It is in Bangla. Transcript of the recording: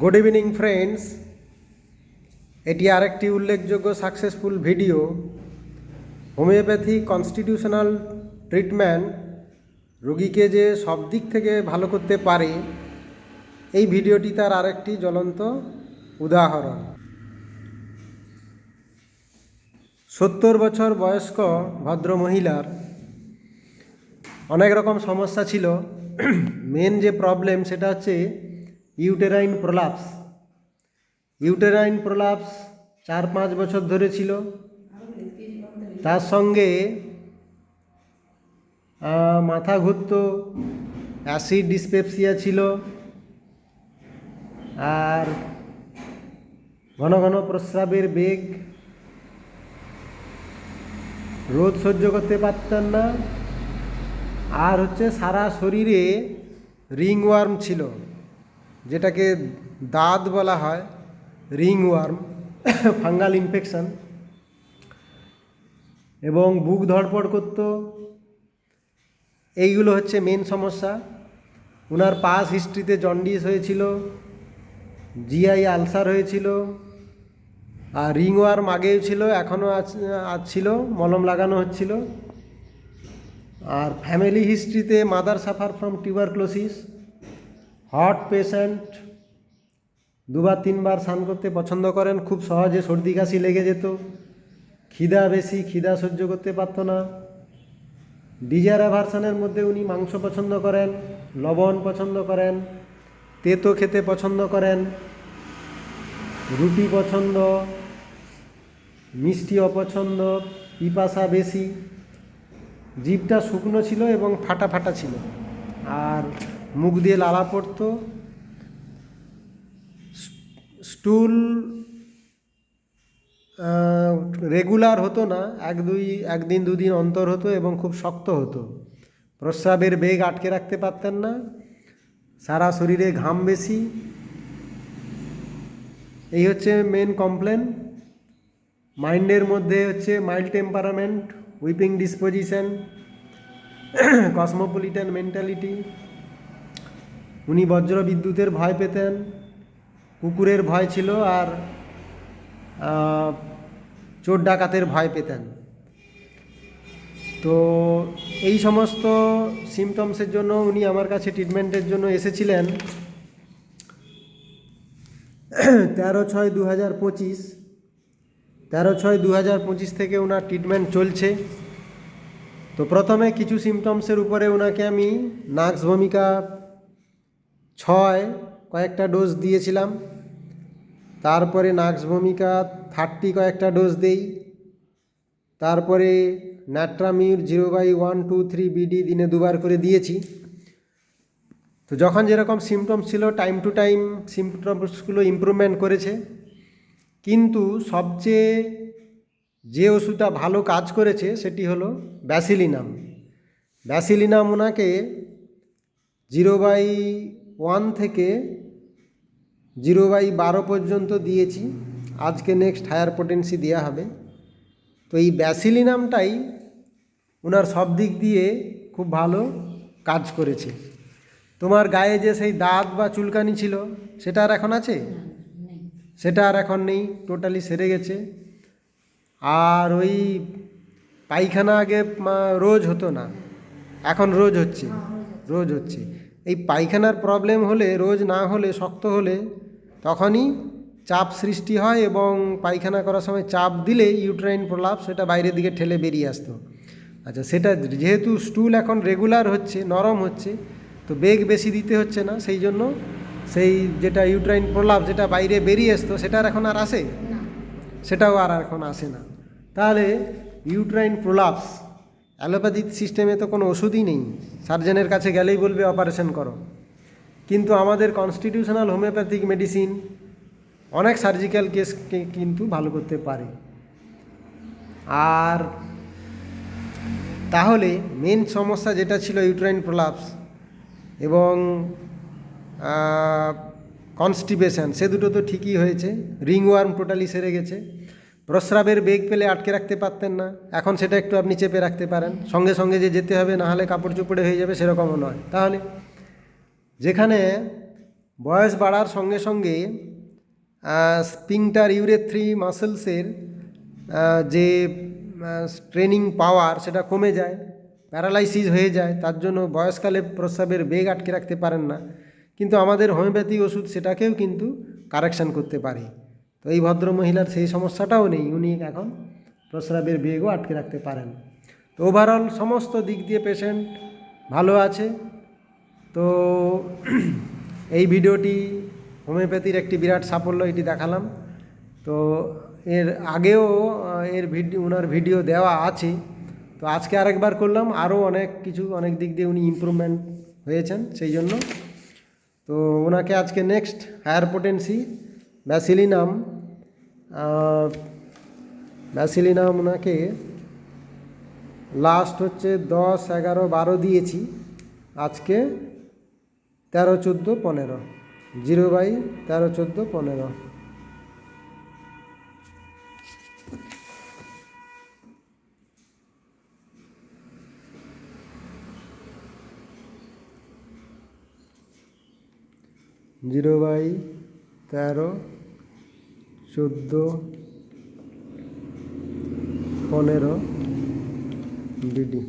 গুড ইভিনিং ফ্রেন্ডস, এটি আরেকটি উল্লেখযোগ্য successful video. Homeopathy constitutional treatment রোগীকে যে সব দিক থেকে ভালো করতে পারে, এই ভিডিওটি তার আরেকটি জ্বলন্ত উদাহরণ। 70 বছর বয়স্ক ভদ্রমহিলার অনেক রকম সমস্যা ছিল। মেন যে প্রবলেম সেটা হচ্ছে ইউটেরাইন প্রোলাপস। ইউটেরাইন প্রোলাপস 4-5 বছর ধরে ছিল। তার সঙ্গে মাথা ঘুরত, অ্যাসিড ডিসপেপসিয়া ছিল, আর ঘন ঘন প্রস্রাবের বেগ, রোদ সহ্য করতে পারতেন না, আর হচ্ছে সারা শরীরে রিংওয়ার্ম ছিল, যেটাকে দাঁত বলা হয়, রিংওয়ার্ম, ফাঙ্গাল ইনফেকশন, এবং বুক ধড়পড় করত। এইগুলো হচ্ছে মেন সমস্যা। ওনার পাস হিস্ট্রিতে জন্ডিস হয়েছিল, জিআই আলসার হয়েছিল, আর রিংওয়ার্ম আগেও ছিল, এখনও ছিল, মলম লাগানো হচ্ছিল। আর ফ্যামিলি হিস্ট্রিতে mother suffer from tuberculosis, heart patient, 2-3 বার স্নান করতে পছন্দ করেন, খুব সহজে সর্দি কাশি লেগে যেত, খিদা বেশি, খিদা সহ্য করতে পারত না। ডিজায়ার অ্যাভারশনের মধ্যে উনি মাংস পছন্দ করেন, লবণ পছন্দ করেন, তেতো খেতে পছন্দ করেন, রুটি পছন্দ, মিষ্টি অপছন্দ, পিপাসা বেশি, জিভটা শুকনো ছিল এবং ফাটা ফাটা ছিল, আর মুখ দিয়ে লালা পড়তো। স্টুল রেগুলার হতো না, একদিন 2 দিন অন্তর হতো এবং খুব শক্ত হতো। প্রস্রাবের বেগ আটকে রাখতে পারতেন না, সারা শরীরে ঘাম বেশি। এই হচ্ছে মেন কমপ্লেন। মাইন্ডের মধ্যে হচ্ছে mild temperament, weeping disposition, cosmopolitan mentality. উনি বজ্র বিদ্যুতের ভয় পেতেন, কুকুরের ভয় ছিল, আর চোর ডাকাতের ভয় পেতেন। তো এই সমস্ত সিমটমসের জন্য উনি আমার কাছে ট্রিটমেন্টের জন্য এসেছিলেন 13/6/2025। 13/6/2025 থেকে ওনার ট্রিটমেন্ট চলছে। তো প্রথমে কিছু সিমটমসের উপরে ওনাকে আমি নাক্স ভূমিকা 6 কয়েকটা ডোজ দিয়েছিলাম। তারপরে নাক্স ভূমিকা 30 কয়েকটা ডোজ দেই। তারপরে ন্যাট্রামিউর 0/1-2-3 বিডি দিনে 2 বার করে দিয়েছি। তো যখন যেরকম সিমটমস ছিল, টাইম টু টাইম সিমটমসগুলো ইমপ্রুভমেন্ট করেছে। কিন্তু সবচেয়ে যে ওষুধটা ভালো কাজ করেছে সেটি হলো ব্যাসিলিনাম। ব্যাসিলিনাম ওনাকে 0/1 থেকে 0/12 পর্যন্ত দিয়েছি। আজকে নেক্সট হায়ার পোটেন্সি দেওয়া হবে। তো এই ব্যাসিলিনামটাই ওনার সব দিক দিয়ে খুব ভালো কাজ করেছে। তোমার গায়ে যে সেই দাগ বা চুলকানি ছিল, সেটা আর এখন আছে? সেটা আর এখন নেই, টোটালি সেরে গেছে। আর ওই পায়খানা আগে রোজ হতো না, এখন রোজ হচ্ছে। এই পায়খানার প্রবলেম হলে, রোজ না হলে, শক্ত হলে, তখনই চাপ সৃষ্টি হয় এবং পায়খানা করার সময় চাপ দিলে ইউটেরাইন প্রোলাপস সেটা বাইরের দিকে ঠেলে বেরিয়ে আসতো। আচ্ছা, সেটা যেহেতু স্টুল এখন রেগুলার হচ্ছে, নরম হচ্ছে, তো বেগ বেশি দিতে হচ্ছে না, সেই জন্য সেই যেটা ইউটেরাইন প্রোলাপস যেটা বাইরে বেরিয়ে আসতো, সেটা আর এখন আর আসে? সেটাও আর এখন আসে না। তাহলে ইউটেরাইন প্রোলাপস অ্যালোপ্যাথিক সিস্টেমে তো কোনো ওষুধই নেই, সার্জনের কাছে গেলেই বলবে অপারেশন করো। কিন্তু আমাদের কনস্টিটিউশনাল হোমিওপ্যাথিক মেডিসিন অনেক সার্জিক্যাল কেসকে কিন্তু ভালো করতে পারে। আর তাহলে মেন সমস্যা যেটা ছিল ইউটেরাইন প্রোলাপস এবং কনস্টিপেশন, সে দুটো তো ঠিকই হয়েছে। রিংওয়ার্ম টোটালি সেরে গেছে। প্রস্রাবের বেগ পেলে আটকে রাখতে পারতেন না, এখন সেটা একটু আপনি চেপে রাখতে পারেন। সঙ্গে সঙ্গে যে যেতে হবে, না হলে কাপড় চোপড়ে হয়ে যাবে, সেরকমও নয়। তাহলে যেখানে বয়স বাড়ার সঙ্গে সঙ্গে স্পিংটার ইউরেথ্রি মাসেলসের যে ট্রেনিং পাওয়ার সেটা কমে যায়, প্যারালাইসিস হয়ে যায়। তার জন্য বয়সকালে প্রস্রাবের বেগ আটকে রাখতে পারেন না, কিন্তু আমাদের হোমিওপ্যাথি ওষুধ সেটাকেও কিন্তু কারেকশান করতে পারে। তো এই ভদ্র মহিলার সেই সমস্যাটাও নেই, উনি এখন প্রস্রাবের বেগও আটকে রাখতে পারেন। তো ওভারঅল সমস্ত দিক দিয়ে পেশেন্ট ভালো আছে। তো এই ভিডিওটি হোমিওপ্যাথির একটি বিরাট সাফল্য, এটি দেখালাম। তো এর আগেও ওনার ভিডিও দেওয়া আছে, তো আজকে আরেকবার করলাম। আরও অনেক দিক দিয়ে উনি ইমপ্রুভমেন্ট হয়েছেন, সেই জন্য তো ওনাকে আজকে নেক্সট হায়ার পোটেন্সি ব্যাসিলিনাম ওনাকে লাস্ট হচ্ছে 10, 11, 12 দিয়েছি। আজকে 13, 14, 15 0/13, 14, 15 0/13, 14, 15 বিডি।